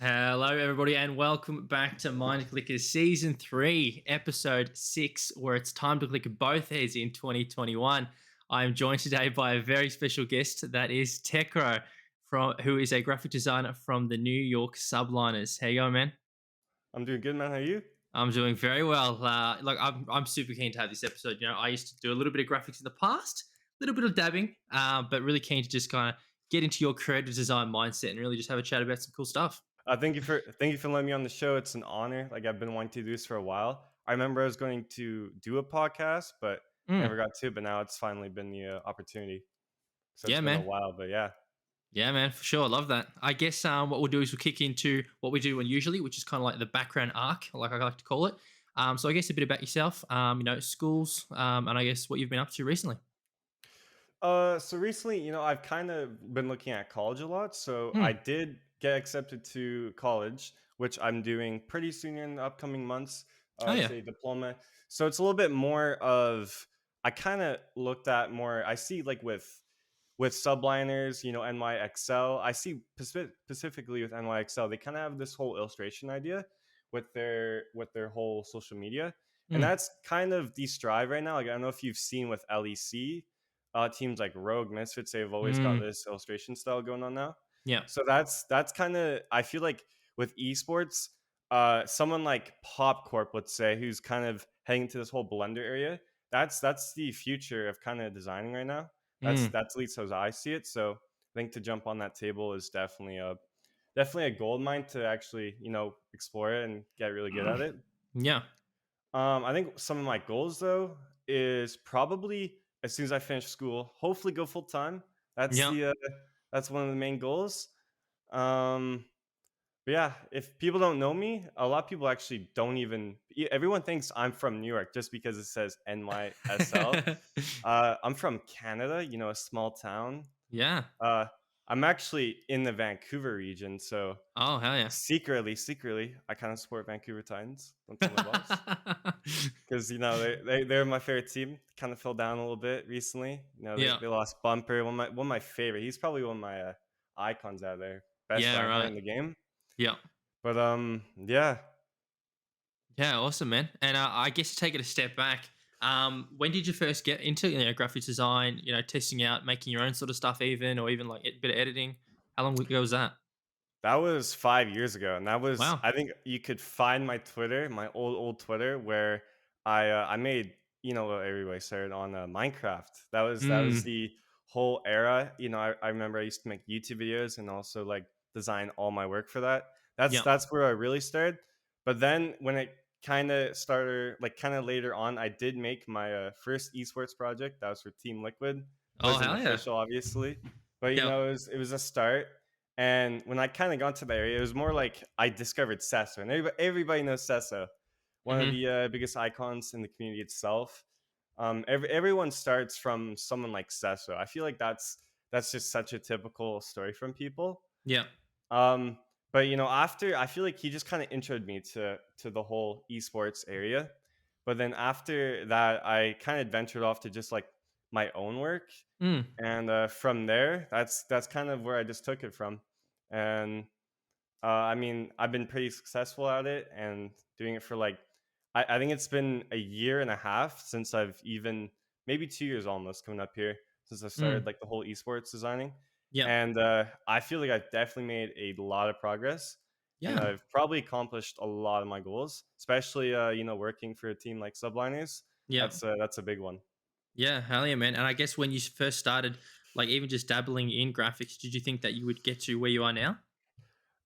Hello, everybody, and welcome back to Mindclickers Season 3, Episode 6, where it's time to click both heads in 2021. I am joined today by a very special guest, that is Tekcro, who is a graphic designer from the New York Subliners. How you going, man? I'm doing good, man. How are you? I'm doing very well. I'm super keen to have this episode. You know, I used to do a little bit of graphics in the past, a little bit of dabbing, but really keen to just kind of get into your creative design mindset and really just have a chat about some cool stuff. Thank you for letting me on the show. It's an honor. Like I've been wanting to do this for a while. I remember I was going to do a podcast, but Mm. never got to. But now it's finally been the opportunity. So it's Yeah, been a man. while, but yeah. Yeah, man, for sure. I love that. I guess what we'll do is we'll kick into what we do usually, which is kind of like the background arc, like I like to call it. So I guess a bit about yourself, schools, and I guess what you've been up to recently. So recently, I've kind of been looking at college a lot. So I Hmm. did get accepted to college, which I'm doing pretty soon in the upcoming months. Oh It's yeah. a diploma. So it's a little bit more of I kind of looked at more. I see like with subliners, NYXL. I see specifically with NYXL, they kind of have this whole illustration idea with their whole social media, and Hmm. that's kind of the strive right now. Like I don't know if you've seen with LEC, teams like Rogue, Misfits, they've always got Hmm. this illustration style going on now. Yeah. So that's kind of I feel like with esports, someone like Pop Corp, let's say, who's kind of heading into this whole Blender area. That's the future of kind of designing right now. Hmm. That's at least as I see it. So I think to jump on that table is definitely a gold mine to actually explore it and get really good at it. Yeah. I think some of my goals though is probably as soon as I finish school, hopefully go full time. That's Yeah. the that's one of the main goals. Um, but yeah, if people don't know me, a lot of people actually don't even. Everyone thinks I'm from New York just because it says NYSL. I'm from Canada, a small town. Yeah. Uh, I'm actually in the Vancouver region, so Oh hell yeah. secretly, I kind of support Vancouver Titans. Don't tell my boss because they're my favorite team. Kind of fell down a little bit recently. Yeah. They lost Bumper, one of my favorite. He's probably one of my icons out there, best Yeah. right hand Right. in the game. Yeah. But yeah. Yeah. Awesome, man. And I guess to take it a step back, when did you first get into graphic design? You know, testing out, making your own sort of stuff, even or even like a bit of editing. How long ago was that? That was 5 years ago, and that was Wow. I think you could find my Twitter, my old Twitter, where I made everybody started on Minecraft. That was Mm. the whole era. I remember I used to make YouTube videos and also like design all my work for that. That's Yeah. that's where I really started. But then when it kind of started, like kind of later on, I did make my first esports project. That was for Team Liquid. Oh Wasn't hell yeah. official, obviously, but Yeah. it was a start. And when I kind of got to the area, it was more like I discovered Sesso, and everybody knows Sesso, one of Hmm. the biggest icons in the community itself. Everyone starts from someone like Sesso. I feel like that's just such a typical story from people. Yeah. Um, but after I feel like he just kind of introed me to the whole esports area. But then after that, I kind of ventured off to just like my own work, Mm. and from there, that's kind of where I just took it from. And I mean, I've been pretty successful at it and doing it for like I think it's been a year and a half since I've even maybe 2 years almost coming up here since I started Mm. like the whole esports designing. Yeah. And I feel like I've definitely made a lot of progress, and Yeah. I've probably accomplished a lot of my goals, especially working for a team like Subliners. Yeah. That's a big one. Yeah. Hell yeah, man. And I guess when you first started, like even just dabbling in graphics, did you think that you would get to where you are now?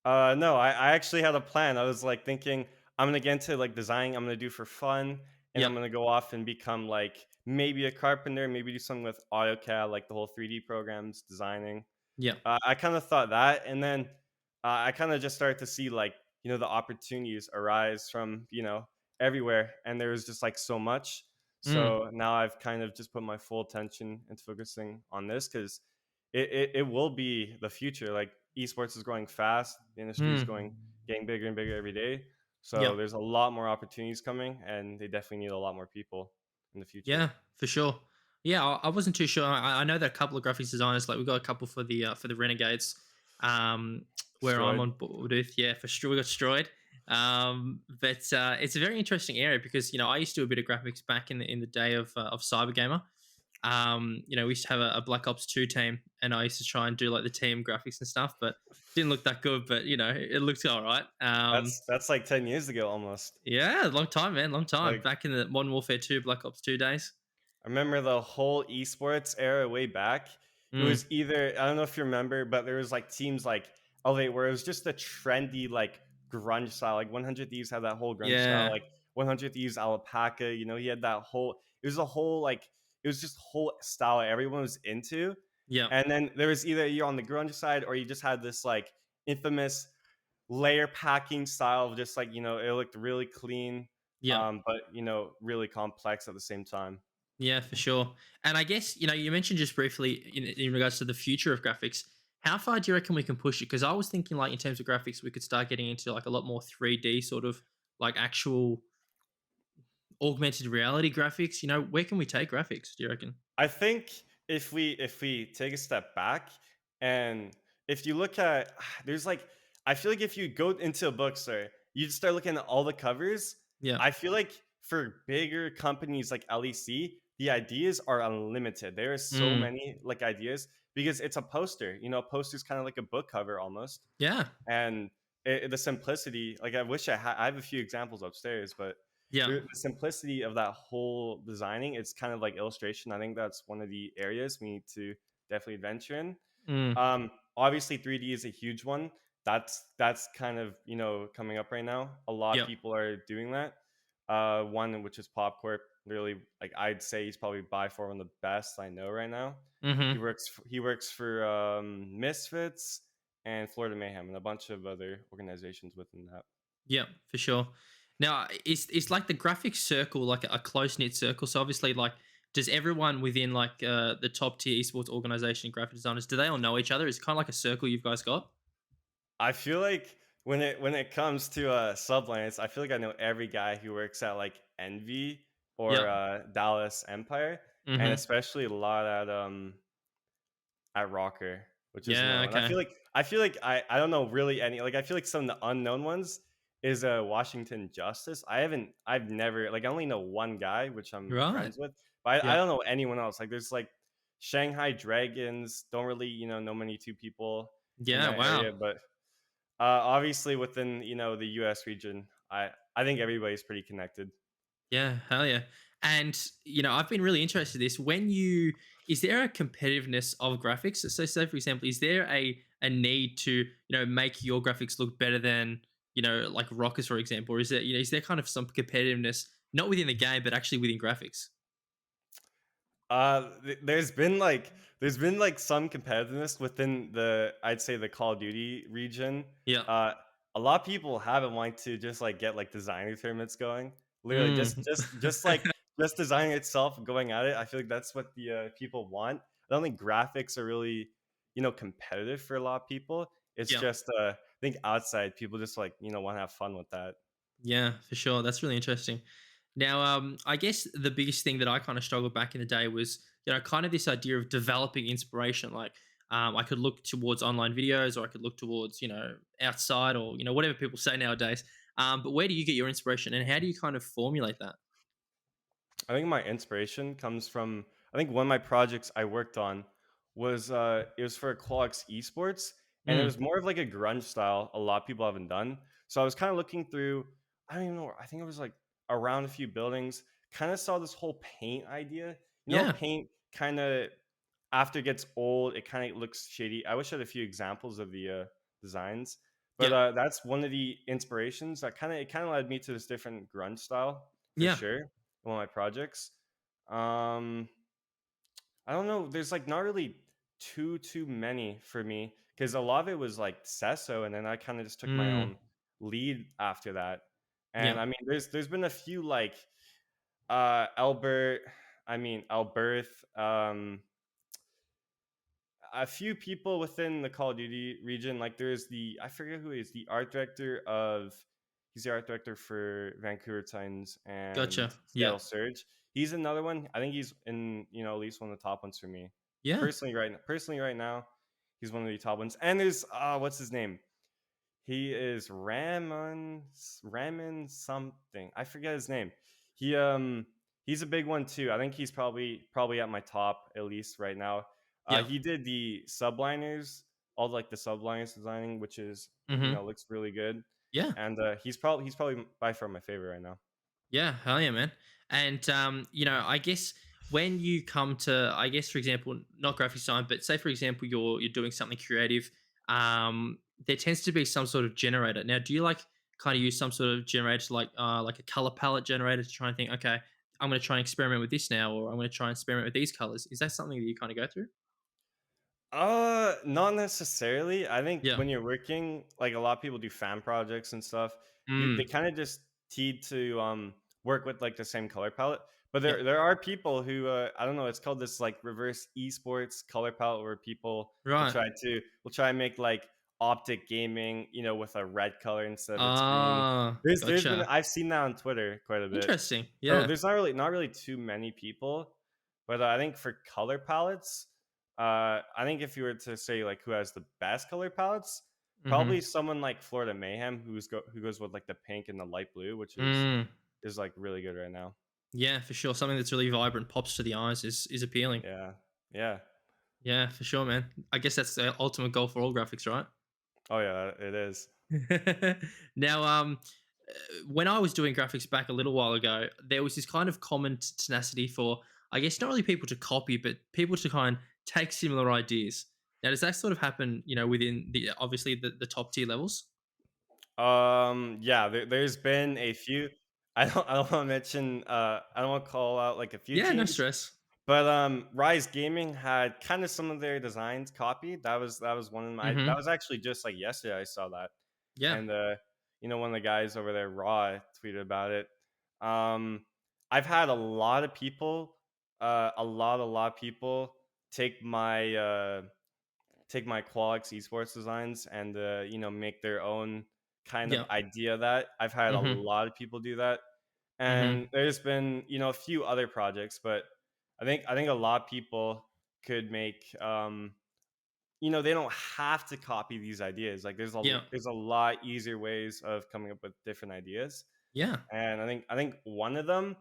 No, I actually had a plan. I was like thinking I'm gonna get into like designing. I'm gonna do for fun, and I'm Yep. gonna go off and become like maybe a carpenter, maybe do something with AutoCAD, like the whole 3D programs, designing. Yep. I kind of thought that, and then I kind of just started to see like the opportunities arise from everywhere, and there was just like so much. Mm. So now I've kind of just put my full attention into focusing on this because it will be the future. Like esports is growing fast, the industry is Mm. going getting bigger and bigger every day. So Yep. there's a lot more opportunities coming, and they definitely need a lot more people in the future. Yeah, for sure. Yeah, I wasn't too sure. I know that a couple of graphics designers, like we got a couple for the Renegades. um, where I'm Destroyed. on board with. Yeah, for sure, we got destroyed. But it's a very interesting area because I used to do a bit of graphics back in the day of Cybergamer. We used to have a Black Ops 2 team, and I used to try and do like the team graphics and stuff, but didn't look that good. But it looked all right. That's like 10 years ago almost. Yeah, long time, man, long time. Like Back in the Modern Warfare 2, Black Ops 2 days. I remember the whole esports era way back. It Mm, was either I don't know if you remember, but there was like teams like Elevate where it was just a trendy like grunge style. Like 100 Thieves had that whole grunge style. yeah, Like 100 Thieves Alpaca, he had that whole. It was a whole like it was just whole style everyone was into. yeah, And then there was either you're on the grunge side or you just had this like infamous layer packing style of just like it looked really clean, yeah. but really complex at the same time. Yeah, for sure. And I guess, you mentioned just briefly in regards to the future of graphics, how far do you reckon we can push it? Because I was thinking, like, in terms of graphics, we could start getting into like a lot more 3D sort of like actual augmented reality graphics. Where can we take graphics, do you reckon? I think if we take a step back and if you look at there's like I feel like if you go into a bookstore, you just start looking at all the covers. Yeah. I feel like for bigger companies like LEC, the ideas are unlimited. There are so Mm, many like ideas because it's a poster. A poster is kind of like a book cover almost, yeah. and the simplicity. Like I wish I have a few examples upstairs, but Yeah. the simplicity of that whole designing, it's kind of like illustration. I think that's one of the areas we need to definitely venture in. Mm, Obviously 3D is a huge one. That's kind of coming up right now. A lot of yeah. people are doing that. One which is Popcorp. Really, like I'd say he's probably by far one of the best I know right now. He Mm-hmm. works he works for Misfits and Florida Mayhem and a bunch of other organizations within that. Yeah, for sure. Now, is like the graphics circle like a close knit circle? So obviously, like, does everyone within like the top tier esports organization, graphic designers, do they all know each other? It's kind of like a circle you've guys got. I feel like when it comes to sublines, I feel like I know every guy who works at like Envy or Yeah. Dallas Empire, and Mm-hmm. especially a lot at Rocker, which is Yeah. known. Okay. I feel like I don't know really any like I feel like some of the unknown ones is Washington Justice. I've never like I only know one guy which I'm Right. friends with, but I Yeah. don't know anyone else. Like there's like Shanghai Dragons, don't really know many two people in Yeah. that Wow. area, but obviously within the US region, I think everybody's pretty connected. Yeah. Hell yeah. And I've been really interested in this. Is there a competitiveness of graphics? So, say for example, is there a need to make your graphics look better than like Rockers, for example, or is there kind of some competitiveness not within the game but actually within graphics? There's been like some competitiveness within the I'd say the Call of Duty region. Yeah. Uh, a lot of people haven't wanted to just like get like designer tournaments going. Literally, Mm. just designing itself, going at it. I feel like that's what the people want. I don't think graphics are really competitive for a lot of people. It's Yeah. just I think outside people just like want to have fun with that. Yeah, for sure. That's really interesting. Now, I guess the biggest thing that I kind of struggled back in the day was, kind of this idea of developing inspiration. Like, I could look towards online videos, or I could look towards, outside, or whatever people say nowadays. But where do you get your inspiration, and how do you kind of formulate that? I think my inspiration comes from I think one of my projects I worked on was it was for Clocks Esports and it Mm, was more of like a grunge style a lot of people haven't done. So I was kind of looking through I don't even know I think it was like around a few buildings, kind of saw this whole paint idea. yeah, Paint kind of after it gets old, it kind of looks shady. I wish I had a few examples of the designs, but yeah, that's one of the inspirations that kind of led me to this different grunge style for yeah, sure. One of my projects. Um, I don't know. There's like not really too many for me because a lot of it was like Sesso, and then I kind of just took my mm, own lead after that. And yeah, I mean, there's been a few like Albert, I mean Alberth, a few people within the Call of Duty region. Like there's the I forget who he is the art director of. He's the art director for Vancouver Titans and gotcha. Yeah, Seattle Surge. He's another one. I think he's in at least one of the top ones for me yeah, personally right now. He's one of the top ones. And there's what's his name? He is Raman something. I forget his name. He he's a big one too. I think he's probably at my top at least right now. Yeah. He did the subliners, all like the subliners designing, which is Mm-hmm. looks really good. Yeah. And he's probably by far my favorite right now. Yeah, hell yeah, man. And I guess when you come to, I guess, for example, not graphic design, but say for example, you're doing something creative, there tends to be some sort of generator. Now, do you like kind of use some sort of generator, like a color palette generator, to try and think, okay, I'm going to try and experiment with this now, or I'm going to try and experiment with these colors? Is that something that you kind of go through? Not necessarily. I think Yeah. when you're working, like a lot of people do fan projects and stuff. They Mm. kind of just need to work with like the same color palette. But Yeah. there are people who I don't know. It's called this like reverse esports color palette where people Right. will try and make like optic gaming, with a red color instead of its green. Ah, There's been gotcha. I've seen that on Twitter quite a bit. Interesting. So Yeah. there's not really too many people, but I think for color palettes, I think if you were to say like who has the best color palettes, Mm-hmm. probably someone like Florida Mayhem who goes with like the pink and the light blue, which Mm. is like really good right now. Yeah, for sure. Something that's really vibrant, pops to the eyes, is appealing. Yeah, yeah. Yeah, for sure, man. I guess that's the ultimate goal for all graphics, right? Oh yeah, it is. Now, when I was doing graphics back a little while ago, there was this kind of common tenacity for, I guess, not really people to copy, but people to kind of take similar ideas. Now, does that sort of happen, within the obviously the top tier levels? Yeah, there's been a few. I don't want to mention. I don't want to call out like a few Yeah, no teams. stress. But Rise Gaming had kind of some of their designs copied. That was one of my. That Mm-hmm. was actually just like yesterday I saw that, Yeah, and one of the guys over there, Raw, tweeted about it. Um, I've had a lot of people take my Qualix esports designs and make their own kind of yeah. idea of that. I've had a Mm-hmm. lot of people do that, Mm-hmm. and there's been a few other projects, but I think a lot of people could make they don't have to copy these ideas. Like Yeah. there's a lot easier ways of coming up with different ideas, Yeah. and I think one of them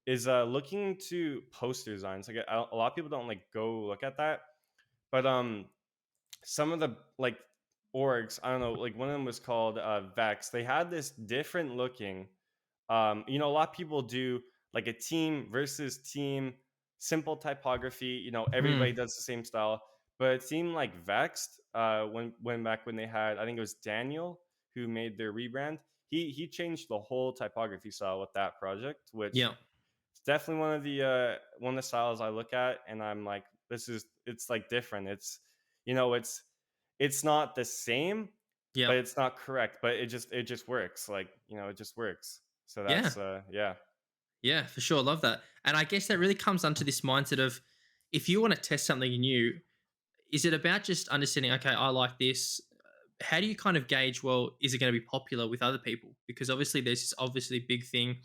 is looking to poster designs. Like a lot of people don't like go look at that, but some of the like orgs, I don't know, like one of them was called Vex. They had this different looking. A lot of people do like a team versus team, simple typography. Everybody Mm. does the same style, but it seemed like Vexed when they had, I think it was Daniel who made their rebrand. He changed the whole typography style with that project, which Yeah. it's definitely one of the styles I look at, and I'm like, it's like different. It's not the same, Yeah. but it's not correct. But it just works. Like it just works. So Yeah. that's yeah. Yeah, for sure. Love that. And I guess that really comes onto this mindset of, if you want to test something new, is it about just understanding, okay, I like this? How do you kind of gauge, well, is it going to be popular with other people? Because obviously there's this obviously big thing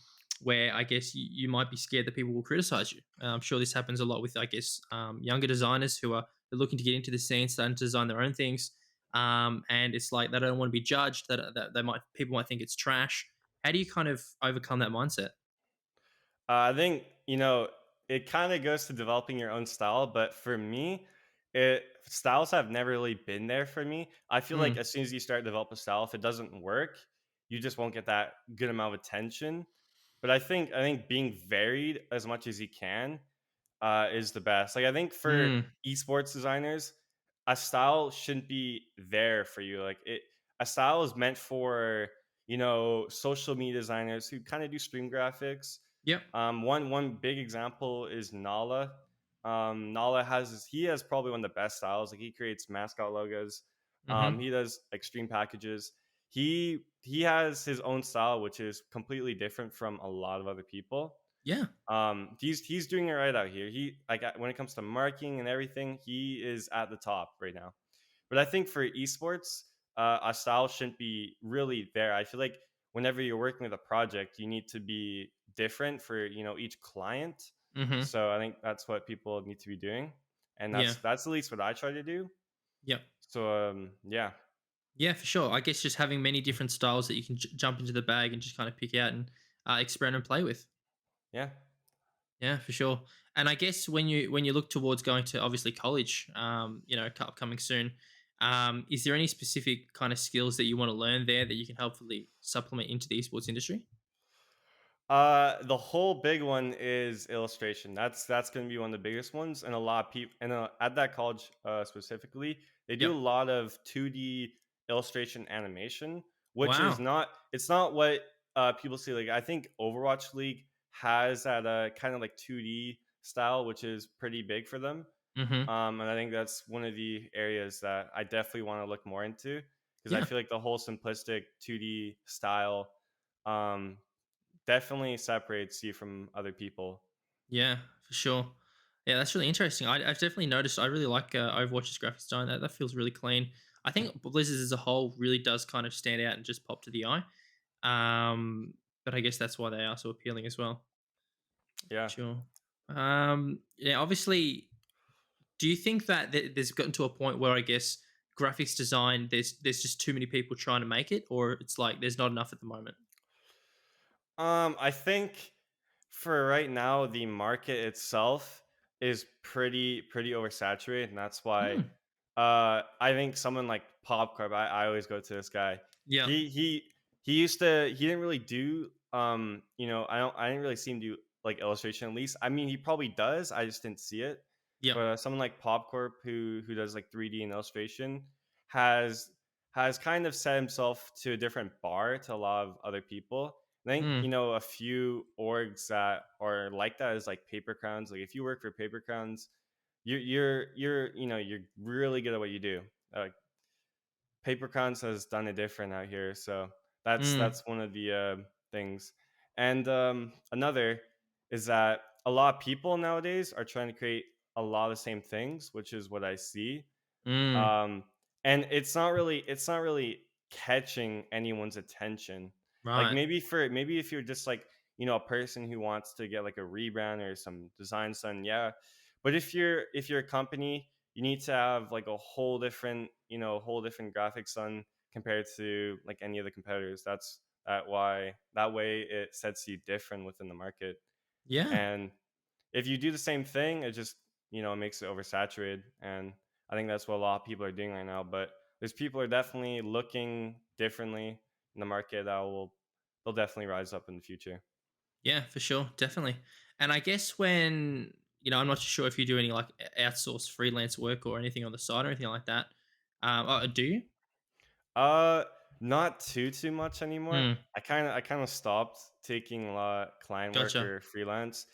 where I guess you might be scared that people will criticize you. I'm sure this happens a lot with, I guess, younger designers who are looking to get into the scene, starting to design their own things. And it's like they don't want to be judged, that people might think it's trash. How do you kind of overcome that mindset? I think it kind of goes to developing your own style, but for me, it styles have never really been there for me. I feel like Mm, as soon as you start to develop a style, if it doesn't work, you just won't get that good amount of attention. But I think being varied as much as you can is the best. Like I think for mm, esports designers, a style shouldn't be there for you. A style is meant for social media designers who kind of do stream graphics. yep. One big example is Nala. Nala he has probably one of the best styles. Like he creates mascot logos. Hmm. He does extreme packages. He has his own style, which is completely different from a lot of other people. Yeah. He's doing it right out here. When it comes to marking and everything, he is at the top right now. But I think for esports, a style shouldn't be really there. I feel like whenever you're working with a project, you need to be different for each client. Hmm. So I think that's what people need to be doing, and Yeah. that's at least what I try to do. Yep. Yeah, Yeah, for sure. I guess just having many different styles that you can jump into the bag and just kind of pick out and experiment and play with. yeah. Yeah, for sure. And I guess when you look towards going to obviously college, upcoming soon, is there any specific kind of skills that you want to learn there that you can helpfully supplement into the esports industry? The whole big one is illustration. That's going to be one of the biggest ones, and a lot of people, and at that college specifically, they do Yep. a lot of 2D illustration animation, which is Wow. not. It's not what people see. Like I think Overwatch League has that kind of like 2D style, which is pretty big for them. Mm-hmm. And I think that's one of the areas that I definitely want to look more into because I Yeah. feel like the whole simplistic 2D style um, definitely separates you from other people. Yeah, for sure. Yeah, that's really interesting. I've definitely noticed. I really like Overwatch's graphics design. That feels really clean. I think Blizzard as a whole really does kind of stand out and just pop to the eye. But I guess that's why they are so appealing as well. Yeah. Sure. Yeah, obviously, do you think that there's gotten to a point where I guess graphics design there's just too many people trying to make it, or it's like there's not enough at the moment? I think for right now, the market itself is pretty oversaturated, and that's why Hmm. I think someone like Popcorn. I always go to this guy. Yeah. He he didn't really do I didn't really see him do like illustration at least. I mean he probably does. I just didn't see it. Yeah. But someone like Popcorn who does like 3D and illustration has has kind of set himself to a different bar to a lot of other people. I think Mm. a few orgs that are like that is like Paper Crowns. Like if you work for Paper Crowns, you're really good at what you do. Uh, Paper Crowns has done it different out here, so Mm. that's one of the things. And another is that a lot of people nowadays are trying to create a lot of the same things, which is what I see. Mm. um and it's not really catching anyone's attention. Like Right. maybe if you're just like a person who wants to get like a rebrand or some design done, yeah. But if you're a company, you need to have like a whole different whole different graphics done compared to like any of the competitors. That's that way it sets you different within the market. Yeah. And if you do the same thing, it just it makes it oversaturated. And I think that's what a lot of people are doing right now. But there's people are definitely looking differently in the market that will they'll definitely rise up in the future. Yeah, for sure, definitely. And I guess when I'm not sure if you do any like outsourced freelance work or anything on the side or anything like that. Do you? Uh, Not too much anymore. Mm, I kind of stopped taking a lot of client work gotcha. or freelance.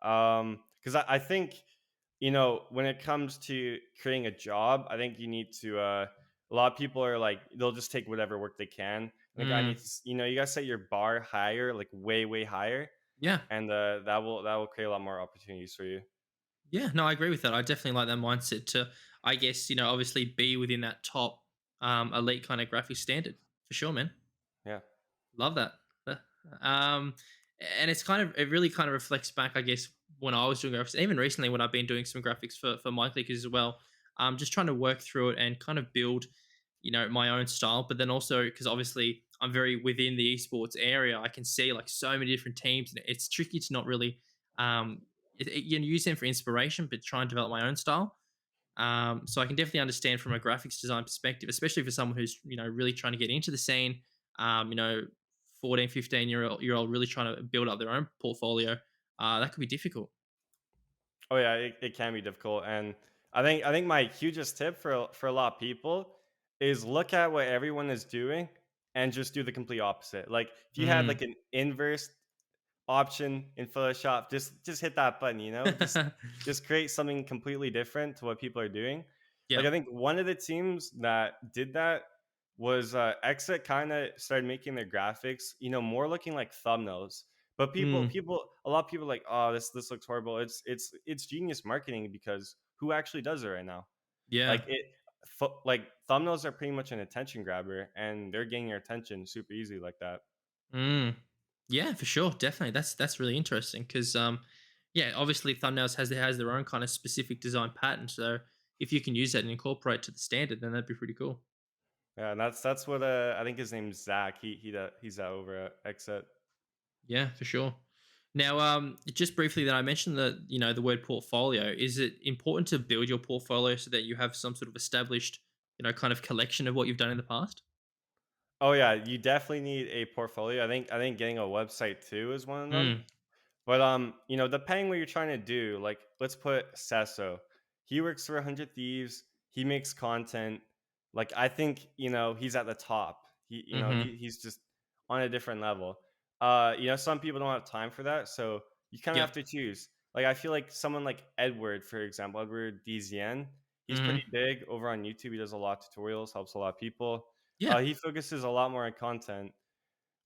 Because I think when it comes to creating a job, I think you need to. A lot of people are like they'll just take whatever work they can. I think I need Mm, to. You gotta set your bar higher, like way higher, yeah, and that will create a lot more opportunities for you. yeah. No, I agree with that. I definitely like that mindset to, I guess, obviously be within that top elite kind of graphic standard for sure, man. Yeah. Love that. Um, and it really kind of reflects back, I guess, when I was doing graphics, even recently when I've been doing some graphics for Mindclickers as well. Just trying to work through it and kind of build, my own style. But then also because obviously I'm very within the esports area, I can see like so many different teams, and it's tricky to not really use them for inspiration, but try and develop my own style. So I can definitely understand from a graphics design perspective, especially for someone who's really trying to get into the scene. Um, you know, 14, 15 year old really trying to build up their own portfolio. That could be difficult. Oh yeah, it can be difficult, and I think my hugest tip for a lot of people is look at what everyone is doing and just do the complete opposite. Like if you had Mm. like an inverse option in Photoshop, just hit that button, just create something completely different to what people are doing. Like Yep. I think one of the teams that did that was Exit kind of started making their graphics, more looking like thumbnails. But Mm. a lot of people are like, oh, this looks horrible. It's genius marketing because who actually does it right now? Yeah. Like like thumbnails are pretty much an attention grabber, and they're getting your attention super easy like that. Mm. Yeah, for sure, definitely. That's really interesting because yeah, obviously thumbnails has their own kind of specific design pattern. So if you can use that and incorporate to the standard, then that'd be pretty cool. Yeah, and that's what I think his name's Zach. He's over at Exit. Yeah, for sure. Now, just briefly, that I mentioned that the word portfolio. Is it important to build your portfolio so that you have some sort of established, kind of collection of what you've done in the past? Oh yeah, you definitely need a portfolio. I think getting a website too is one of them. Mm. But depending what you're trying to do, like let's put Sesso. He works for 100 Thieves. He makes content. Like I think he's at the top. Mm-hmm. He's just on a different level. Some people don't have time for that, so you kind of have Yep. to choose. Like I feel like someone like Edward, for example, Edward DZN. He's pretty Mm-hmm. big over on YouTube. He does a lot of tutorials, helps a lot of people. Yeah. He focuses a lot more on content.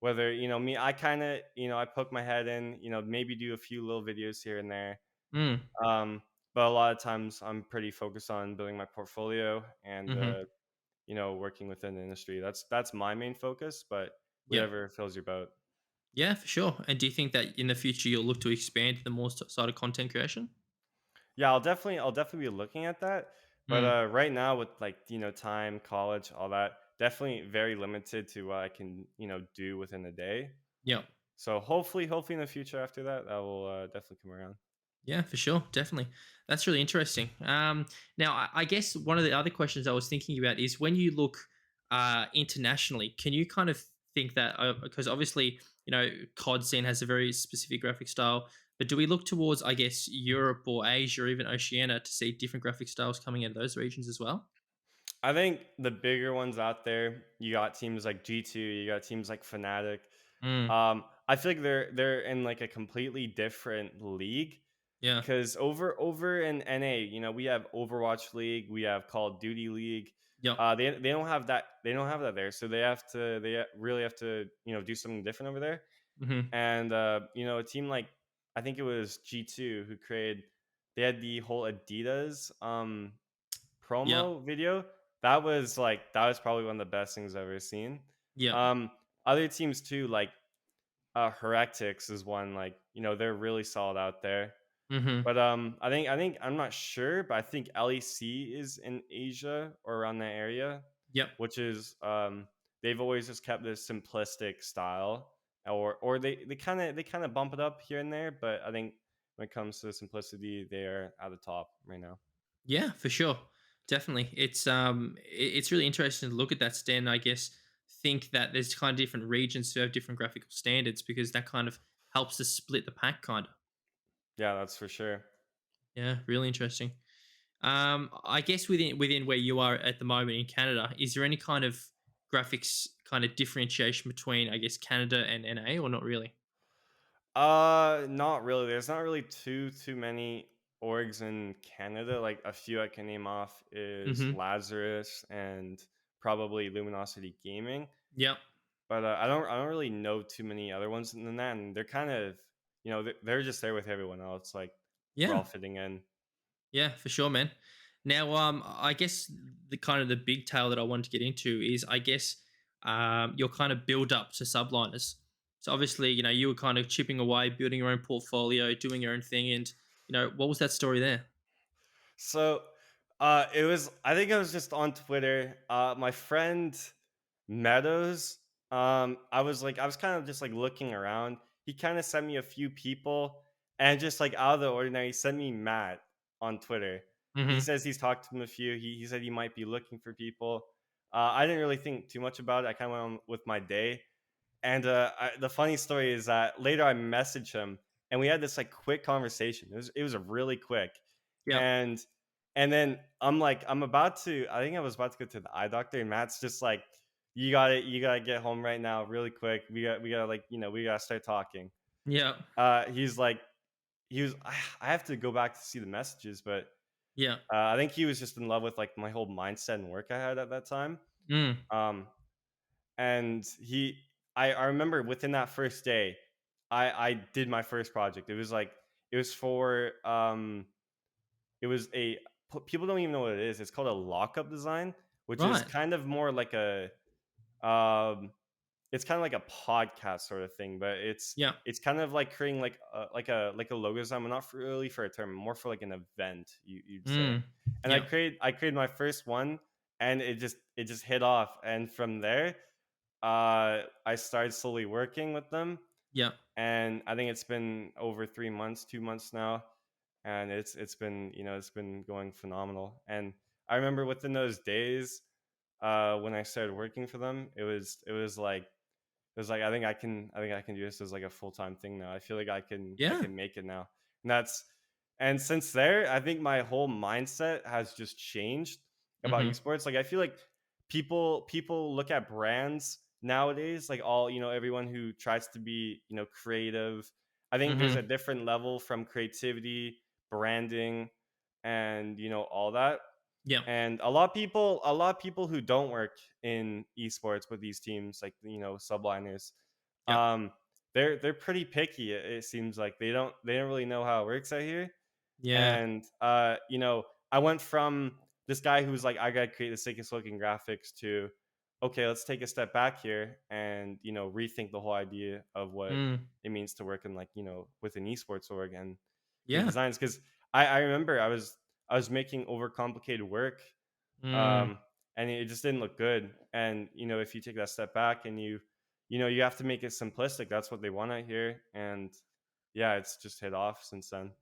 Whether, me, I kind of, I poke my head in, maybe do a few little videos here and there. Mm. Um, but a lot of times I'm pretty focused on building my portfolio and, Mm-hmm. working within the industry. That's my main focus, but Yep. whatever fills your boat. Yeah, for sure. And do you think that in the future you'll look to expand the more side of content creation? Yeah, I'll definitely be looking at that. But Mm. right now with like, time, college, all that, definitely very limited to what I can, do within a day. Yep. So hopefully in the future after that, that will definitely come around. Yeah, for sure, definitely. That's really interesting. Now, I guess one of the other questions I was thinking about is when you look internationally, can you kind of think that because obviously COD scene has a very specific graphic style, but do we look towards I guess Europe or Asia or even Oceania to see different graphic styles coming out of those regions as well? I think the bigger ones out there, you got teams like G2, you got teams like Fnatic. Mm, I feel like they're in like a completely different league yeah. because over in NA, we have Overwatch League, we have Call of Duty League. Yep. They don't have that. They don't have that there, so really have to do something different over there. Hmm. And a team like I think it was G2 who created. They had the whole Adidas Yep. promo video. That was probably one of the best things I've ever seen. Yep. Um, Other teams too, like Heretics is one, like they're really solid out there. Hmm. But I think I'm not sure, but I think LEC is in Asia or around that area, Yep. which is they've always just kept this simplistic style, or they kind of bump it up here and there, but I think when it comes to simplicity, they are at the top right now. Yeah, for sure. Definitely. It's really interesting to look at that stand, I guess, think that there's kind of different regions who have different graphical standards because that kind of helps to split the pack kind of. Yeah, that's for sure. Yeah, really interesting. I guess within where you are at the moment in Canada, is there any kind of graphics kind of differentiation between I guess Canada and NA or not really? Not really. There's not really too many orgs in Canada. Like a few I can name off is Mm-hmm. Lazarus and probably Luminosity Gaming. Yep. But I don't really know too many other ones than that. And they're kind of they're just there with everyone else. Like we're Yeah. all fitting in. Yeah, for sure, man. Now, I guess the kind of the big tale that I wanted to get into is, I guess, your kind of build up to subliners. So obviously, you were kind of chipping away, building your own portfolio, doing your own thing, and what was that story there? So, it was. I think it was just on Twitter. My friend Meadows. I was kind of just like looking around. He kind of sent me a few people, and just like out of the ordinary, he sent me Matt on Twitter. He Mm-hmm. says he's talked to him a few. He said he might be looking for people. I didn't really think too much about it. I kind of went on with my day. And the funny story is that later I messaged him and we had this like quick conversation. It was a really quick, Yep. and and then I think I was about to go to the eye doctor, and Matt's just like, you gotta get home right now, really quick. We gotta like we gotta start talking. Yep. He's like he was. I have to go back to see the messages, but Yep. I think he was just in love with like my whole mindset and work I had at that time. Mm. Um, and I remember within that first day I did my first project. It was for it was a people don't even know what it is. It's called a lockup design, which is Right. kind of more like a um it's kind of like a podcast sort of thing, but Yeah. it's kind of like creating like a logo design, but not really for a term, more for like an event, you'd say. Mm. And Yeah. I created my first one, and it just hit off, and from there, I started slowly working with them, Yeah. and I think it's been over 3 months, 2 months now, and it's been, it's been going phenomenal. And I remember within those days, when I started working for them, it was like I think I can do this as like a full time thing now. I feel like I Yeah. can make it now, and that's and since there, I think my whole mindset has just changed about Mm-hmm. esports. Like I feel like people look at brands nowadays, like all everyone who tries to be creative. I think there's a Mm-hmm. different level from creativity, branding, and all that. Yeah. And a lot of people who don't work in esports with these teams, like subliners, Yeah. um they're pretty picky. It seems like they don't really know how it works out here. Yeah. And I went from this guy who's like, I gotta create the sickest looking graphics, to okay, let's take a step back here and rethink the whole idea of what Mm. it means to work in, like, with an esports org and create Yeah. designs. Because I remember I was making overcomplicated work, Mm. um and it just didn't look good. And if you take that step back and you have to make it simplistic, that's what they want to hear. And yeah, it's just hit off since then.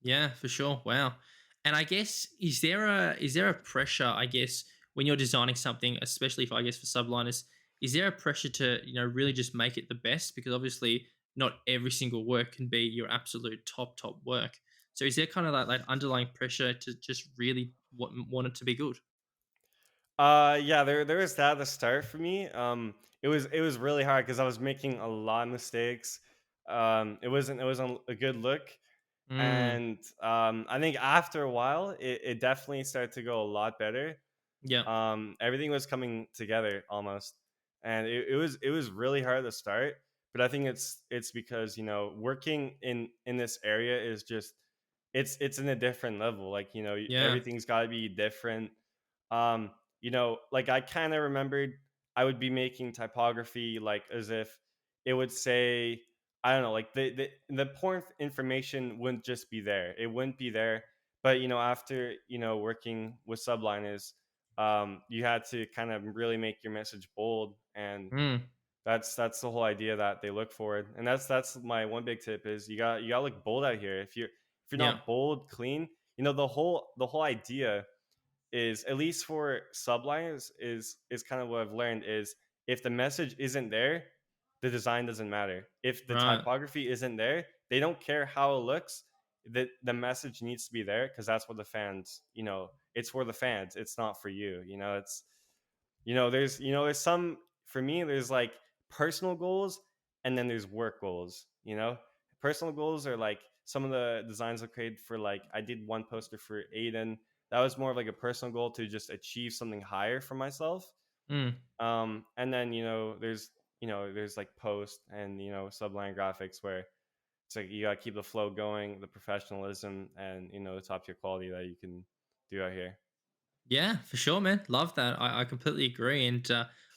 Yeah, for sure. Wow. And I guess is there a pressure, I guess, when you're designing something, especially if I guess for subliners, is there a pressure to, really just make it the best? Because obviously not every single work can be your absolute top work. So is there kind of like underlying pressure to just really want it to be good? Yeah, there was that at the start for me. It was really hard because I was making a lot of mistakes. It wasn't a good look. Mm. And I think after a while, it definitely started to go a lot better. Yeah. Everything was coming together almost, and it was really hard to start. But I think it's because working in this area is just it's in a different level. Like Yeah. everything's got to be different. um like I kind of remembered I would be making typography like as if it would say, I don't know, like the important information wouldn't just be there, it wouldn't be there. But after working with subliners, you had to kind of really make your message bold. And Mm. that's the whole idea that they look for. And that's my one big tip is you got to look bold out here. If you're Yeah. not bold, clean, the whole idea is, at least for subliners, is kind of what I've learned is, if the message isn't there, the design doesn't matter. If the Right. typography isn't there, they don't care how it looks. The message needs to be there because that's what the fans, it's for the fans. It's not for you. It's there's some, for me there's like personal goals, and then there's work goals. Personal goals are like some of the designs I created for, like, I did one poster for Aiden. That was more of like a personal goal to just achieve something higher for myself. Mm. And then there's like post and subline graphics, where it's like you gotta keep the flow going, the professionalism, and the top tier quality that you can do out here. Yeah, for sure, man. Love that. I completely agree. And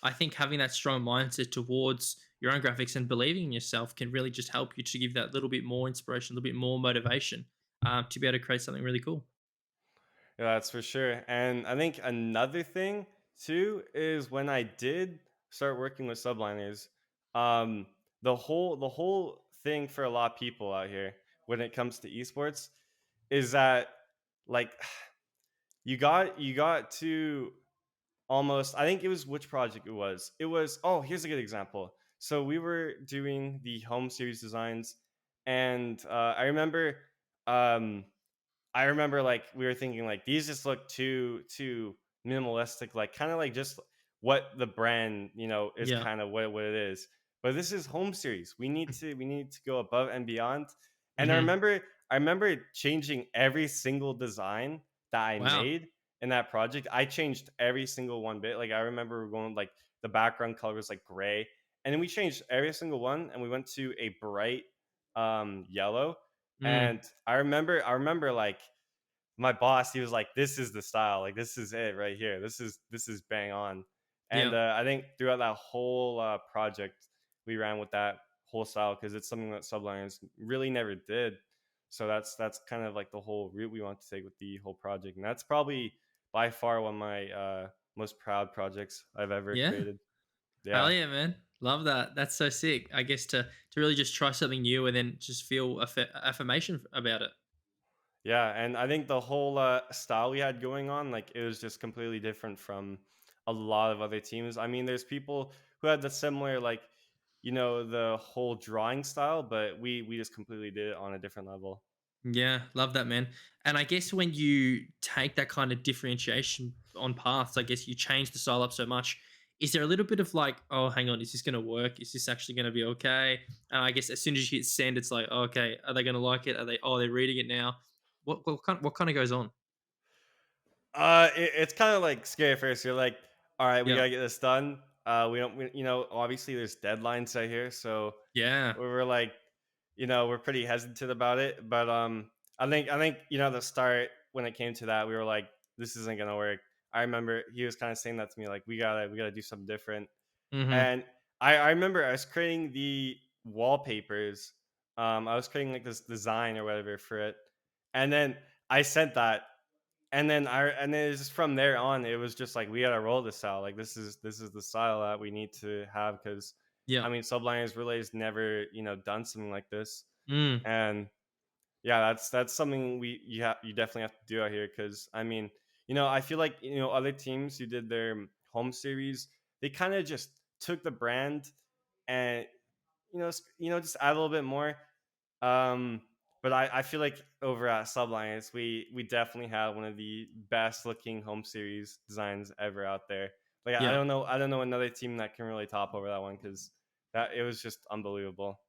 I think having that strong mindset towards your own graphics and believing in yourself can really just help you to give that little bit more inspiration, a little bit more motivation to be able to create something really cool. Yeah, that's for sure. And I think another thing too is, when I did start working with subliners, um, the whole thing for a lot of people out here when it comes to esports is that, like, you got to almost, I think it was, which project it was. It was, oh, here's a good example. So we were doing the home series designs, and um I remember, like, we were thinking like, these just look too minimalistic, like kind of like just what the brand, is Yeah. kind of what it is. But this is home series. We need to go above and beyond. And Hmm. I remember changing every single design that I Wow. made in that project. I changed every single one bit. Like I remember going, like, the background color was like gray, and then we changed every single one, and we went to a bright yellow. Mm. And I remember, like, my boss, he was like, this is the style, like, this is it right here, this is bang on. And Yeah. I think throughout that whole project, we ran with that whole style because it's something that subliners really never did. So that's kind of like the whole route we want to take with the whole project, and that's probably by far one of my most proud projects I've ever Yeah. created. Hell Yeah. yeah, man. Love that. That's so sick. I guess to really just try something new and then just feel affirmation about it. Yeah, and I think the whole style we had going on, like it was just completely different from a lot of other teams. I mean, there's people who had the similar, like, the whole drawing style, but we just completely did it on a different level. Yeah, love that, man. And I guess when you take that kind of differentiation on paths, I guess you change the style up so much. Is there a little bit of like, oh, hang on, is this going to work? Is this actually going to be okay? And I guess as soon as you hit send, it's like, oh, okay, are they going to like it? Are they? Oh, they're reading it now. What kind of goes on? It's kind of like scary at first. You're like, all right, we Yeah, gotta get this done. We don't, obviously there's deadlines right here, so yeah, we're like, we're pretty hesitant about it. But I think the start when it came to that, we were like, this isn't gonna work. I remember he was kind of saying that to me, like, we gotta do something different. mm-hmm, And I remember I was creating the wallpapers. I was creating like this design or whatever for it, and then I sent that, and then it's just from there on, it was just like we gotta roll this out. Like this is the style that we need to have because yeah, I mean Subliners really has never done something like this, mm, and yeah, that's something you definitely have to do out here because I mean I feel like other teams who did their home series, they kind of just took the brand and just add a little bit more. um, but I feel like over at Subliners, we definitely have one of the best looking home series designs ever out there. Like yeah. I don't know another team that can really top over that one because that it was just unbelievable.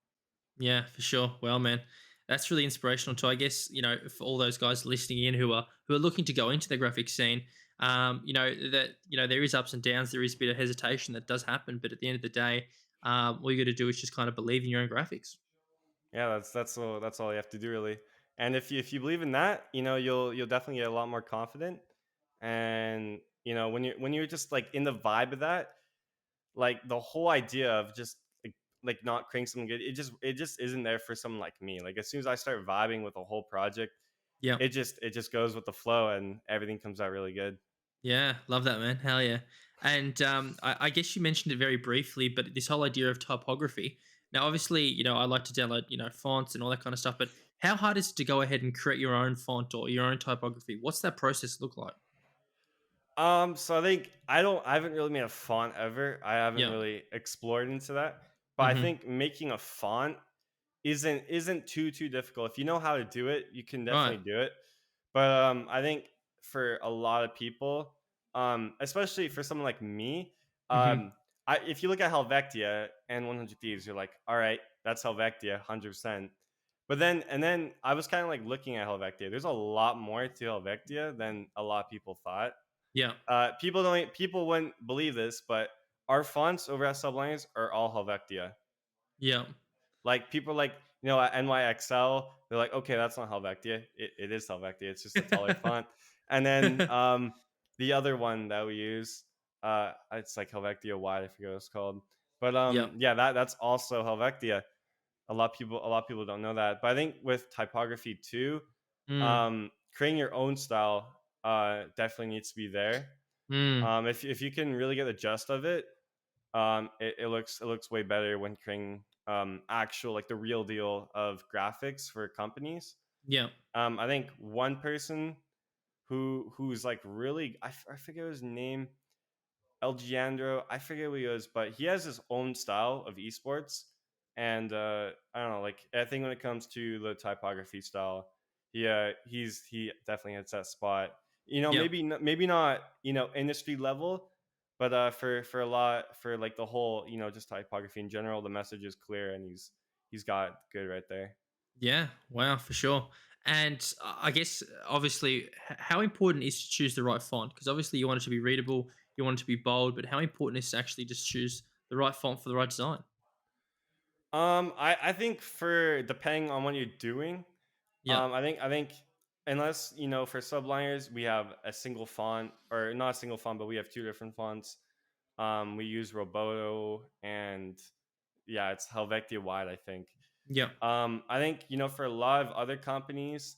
Yeah, for sure. Well, man, that's really inspirational too. I guess for all those guys listening in who are looking to go into the graphic scene, that there is ups and downs. There is a bit of hesitation that does happen, but at the end of the day, all you got to do is just kind of believe in your own graphics. Yeah, that's all you have to do really. And if you believe in that, you'll definitely get a lot more confident. And when you're just like in the vibe of that, like the whole idea of just like not creating something good, it just isn't there for someone like me. Like as soon as I start vibing with the whole project, Yeah, it just goes with the flow and everything comes out really good. yeah, love that, man. Hell yeah. And I guess you mentioned it very briefly, but this whole idea of typography. Now, obviously, I like to download, fonts and all that kind of stuff. But how hard is it to go ahead and create your own font or your own typography? What's that process look like? So I think I haven't really made a font ever. I haven't Yeah. really explored into that. But I Mm-hmm. think making a font isn't too difficult. If you know how to do it, you can Right. definitely do it. But I think for a lot of people, especially for someone like me, Mm-hmm. if you look at Helvetia and 100 Thieves, you're like, all right, that's Helvetia, 100%. But then I was kind of like looking at Helvetia. There's a lot more to Helvetia than a lot of people thought. Yeah. People wouldn't believe this, but our fonts over at Subliners are all Helvetia. Yeah. Like people like at NYXL, they're like, okay, that's not Helvetia. It is Helvetia. It's just a taller font. And then the other one that we use, it's like Helvetia Y, I forget what it's called. But Yeah. yeah, that's also Helvetia. A lot of people don't know that. But I think with typography too, Mm. creating your own style definitely needs to be there. Mm. If you can really get the gist of it, it looks way better when creating actual like the real deal of graphics for companies. Yeah. I think one person who's like really I forget his name, Elgiandro, I forget what he was, but he has his own style of esports. And I don't know, like I think when it comes to the typography style, he definitely hits that spot. Yeah. Maybe not industry level, but for a lot for like the whole just typography in general, the message is clear and he's got good right there. Yeah. Wow, for sure. And I guess obviously, how important is to choose the right font? Because obviously, you want it to be readable, you want it to be bold, but how important is to actually just choose the right font for the right design? I think for depending on what you're doing, Yeah. I think unless for subliners we have a single font or not a single font, but we have two different fonts. We use Roboto, and yeah, it's Helvetia Wide, I think. Yeah. I think, for a lot of other companies,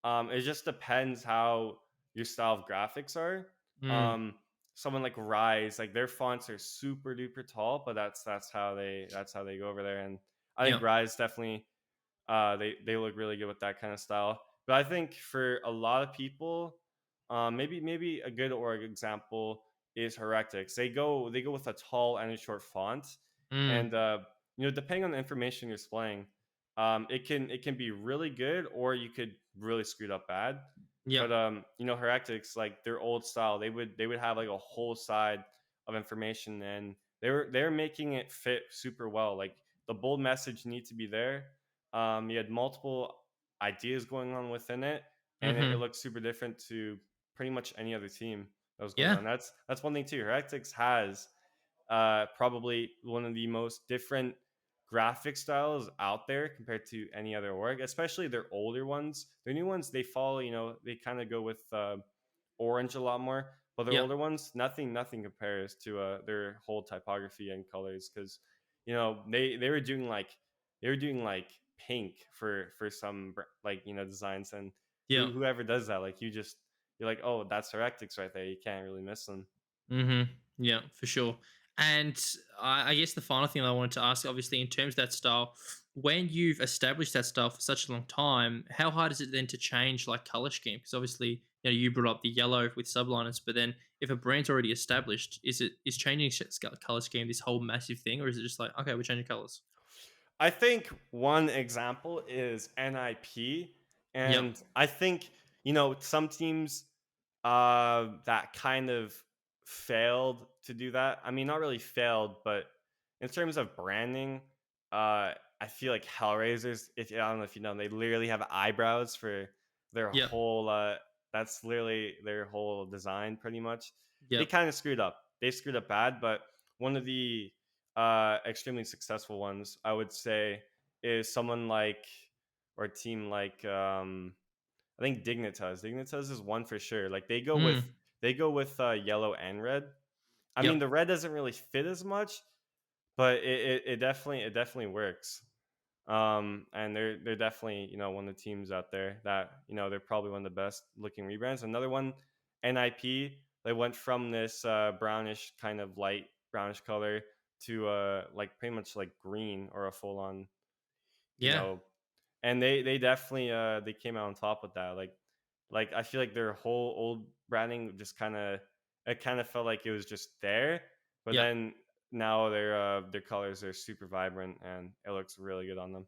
it just depends how your style of graphics are. Mm. Um, Someone like Rise, like their fonts are super duper tall, but that's how they go over there. And I think Yeah. Rise definitely, they look really good with that kind of style. But I think for a lot of people, maybe a good org example is Heretics. They go with a tall and a short font, Mm. and depending on the information you're displaying, it can be really good, or you could really screw it up bad. Yeah. But Heretics, like their old style, they would have like a whole side of information, and they were making it fit super well. Like the bold message need to be there. You had multiple ideas going on within it, and it Mm-hmm. looked super different to pretty much any other team that was going Yeah. on. That's one thing too. Heretics has probably one of the most different graphic styles out there compared to any other org, especially their older ones. Their new ones, they follow, they kind of go with orange a lot more, but their Yeah. older ones, nothing compares to their whole typography and colors, because they were doing like pink for some like designs, and Yeah. whoever does that, like you're like, oh, that's heretics right there, you can't really miss them. Mm-hmm. Yeah, for sure. And I guess the final thing I wanted to ask, obviously, in terms of that style, when you've established that style for such a long time, how hard is it then to change like color scheme? Because obviously, you brought up the yellow with subliners, but then if a brand's already established, is changing color scheme this whole massive thing, or is it just like, okay, we're changing colors? I think one example is NIP, Yep. and I think some teams that kind of failed to do that. I mean, not really failed, but in terms of branding, I feel like Hellraisers. If I don't know if you know, they literally have eyebrows for their Yep. whole. That's literally their whole design, pretty much. They Yep. kind of screwed up. They screwed up bad, but one of the extremely successful ones, I would say, is someone like, or a team like, I think Dignitas. Dignitas is one for sure. Like Mm. they go with yellow and red. I mean, Yep. the red doesn't really fit as much, but it definitely works. And they're definitely one of the teams out there that they're probably one of the best looking rebrands. Another one, NIP. They went from this brownish, kind of light brownish color to like pretty much like green, or a full on, you Yeah. know and they definitely they came out on top with that. Like I feel like their whole old branding just kind of felt like it was just there, but Yep. then now their colors are super vibrant, and it looks really good on them.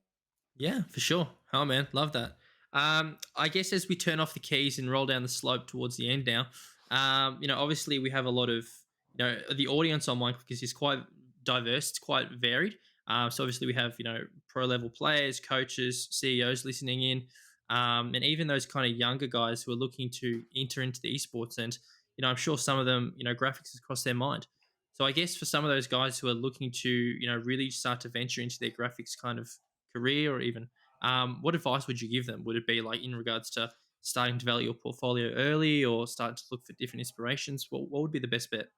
Yeah, for sure. Oh man, love that. I guess as we turn off the keys and roll down the slope towards the end now, obviously we have a lot of, the audience on Mindclickers is quite diverse. It's quite varied. So obviously we have, pro level players, coaches, CEOs listening in, and even those kind of younger guys who are looking to enter into the esports. And I'm sure some of them, graphics has crossed their mind. So I guess for some of those guys who are looking to, really start to venture into their graphics kind of career, or even what advice would you give them? Would it be like in regards to starting to develop your portfolio early, or starting to look for different inspirations? What would be the best bet?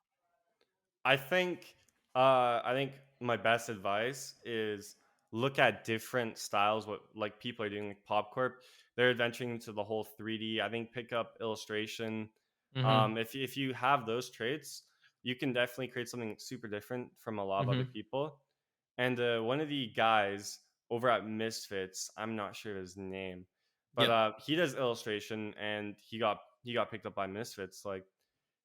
I think my best advice is look at different styles. What like people are doing, like Popcorp, they're venturing into the whole 3D. I think pick up illustration. Mm-hmm. If you have those traits, you can definitely create something super different from a lot of other Mm-hmm. people. And one of the guys over at Misfits, I'm not sure his name, but Yep. he does illustration, and he got picked up by Misfits. Like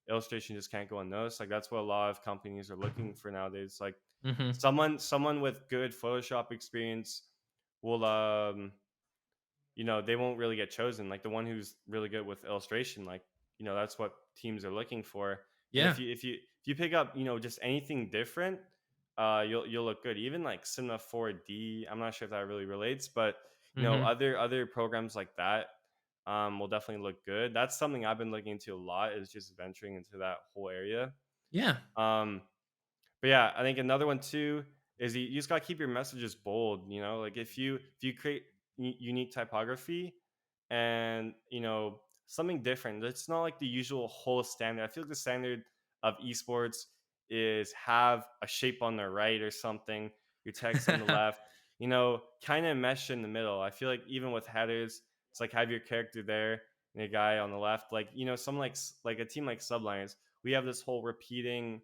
illustration just can't go unnoticed. Like that's what a lot of companies are looking for nowadays. Like Mm-hmm. someone with good Photoshop experience will they won't really get chosen. Like the one who's really good with illustration, like that's what teams are looking for. And if Yeah. you pick up just anything different, you'll look good. Even like Cinema 4D, I'm not sure if that really relates, but Mm-hmm. other programs like that will definitely look good. That's something I've been looking into a lot, is just venturing into that whole area. Yeah. um but yeah, I think another one too is you just got to keep your messages bold. Like if you create unique typography, and something different. It's not like the usual whole standard. I feel like the standard of esports is have a shape on the right or something, your text on the left, kind of mesh in the middle. I feel like even with headers, it's like have your character there and a guy on the left. Like, some like a team like Subliners, we have this whole repeating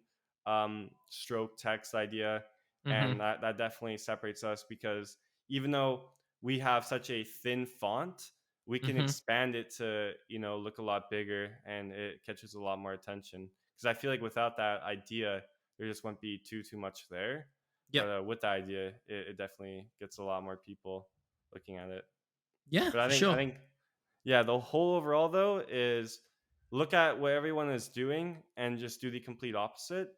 stroke text idea, Hmm. and that definitely separates us because even though we have such a thin font, we can Hmm. expand it to look a lot bigger, and it catches a lot more attention. Because I feel like without that idea, there just won't be too much there. Yep. But with the idea, it definitely gets a lot more people looking at it. Yeah, But I for think I sure. think yeah, the whole overall though is look at what everyone is doing and just do the complete opposite,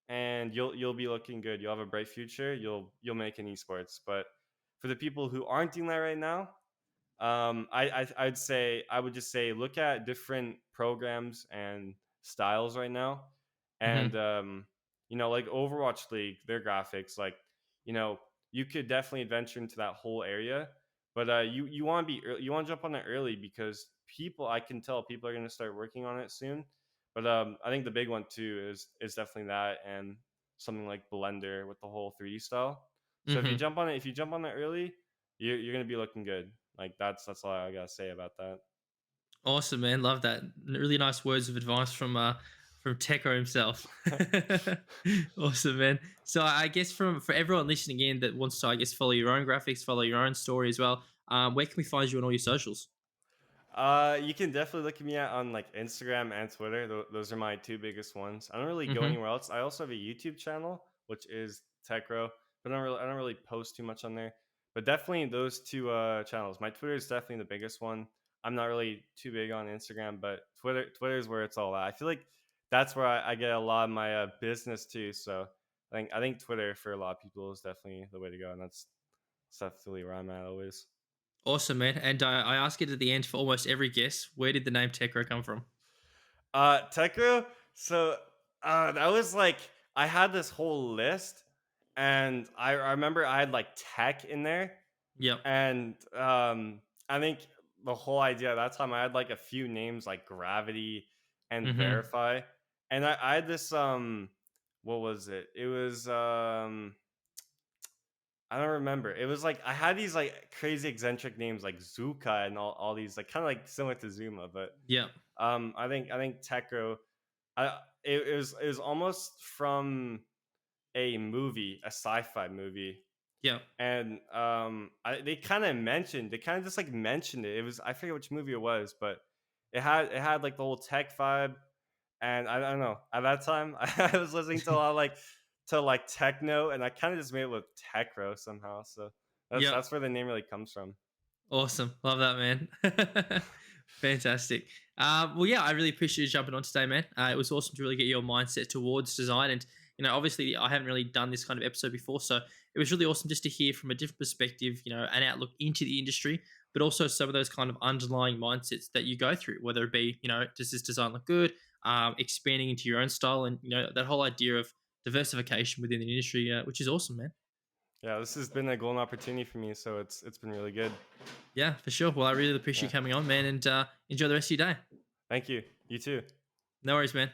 and you'll be looking good. You'll have a bright future. You'll make an esports. But for the people who aren't doing that right now, I would just say look at different programs and styles right now, and Hmm. like Overwatch League, their graphics, like you know, you could definitely venture into that whole area, but you want to you want to jump on it early because I can tell people are going to start working on it soon. But I think the big one too is definitely that, and something like Blender with the whole 3D style. So Hmm. if you jump on it early, you're gonna be looking good. Like that's all I gotta say about that. Awesome, man. Love that. Really nice words of advice from Tekcro himself. Awesome, man. So I guess for everyone listening in that wants to, I guess, follow your own graphics, follow your own story as well. Where can we find you on all your socials? You can definitely look at me at on like Instagram and Twitter. Those are my two biggest ones. I don't really go Hmm. anywhere else. I also have a YouTube channel, which is Tekro, but I don't really post too much on there. But definitely those two channels. My Twitter is definitely the biggest one. I'm not really too big on Instagram, but Twitter is where it's all at. I feel like that's where I get a lot of my business too. So I think Twitter for a lot of people is definitely the way to go, and that's definitely where I'm at always. Awesome, man. And I ask it at the end for almost every guest. Where did the name Tekcro come from? Tekro. So that was like I had this whole list, and I remember I had like tech in there, Yep. and I think the whole idea at that time I had like a few names like Gravity and Hmm. Verify, and I had this what was it? It was I don't remember. It was like I had these like crazy eccentric names like Zuka and all these like kind of like similar to Zuma, but Yep. I think Tekro it was almost from a movie, a sci-fi movie, Yep. and they kind of just like mentioned it. It was I forget which movie it was, but it had like the whole tech vibe, and I don't know. At that time, I was listening to a lot of, like to like techno, and I kind of just made it with Techro somehow. So Yep. that's where the name really comes from. Awesome. Love that, man. Fantastic. Well, yeah, I really appreciate you jumping on today, man. It was awesome to really get your mindset towards design. And, obviously, I haven't really done this kind of episode before. So it was really awesome just to hear from a different perspective, an outlook into the industry, but also some of those kind of underlying mindsets that you go through, whether it be, does this design look good, expanding into your own style, and, that whole idea of diversification within the industry, which is awesome, man. Yeah, this has been a golden opportunity for me, so it's been really good. Yeah, for sure. Well, I really appreciate Yeah, you coming on, man, and enjoy the rest of your day. thank you. You too. No worries, man.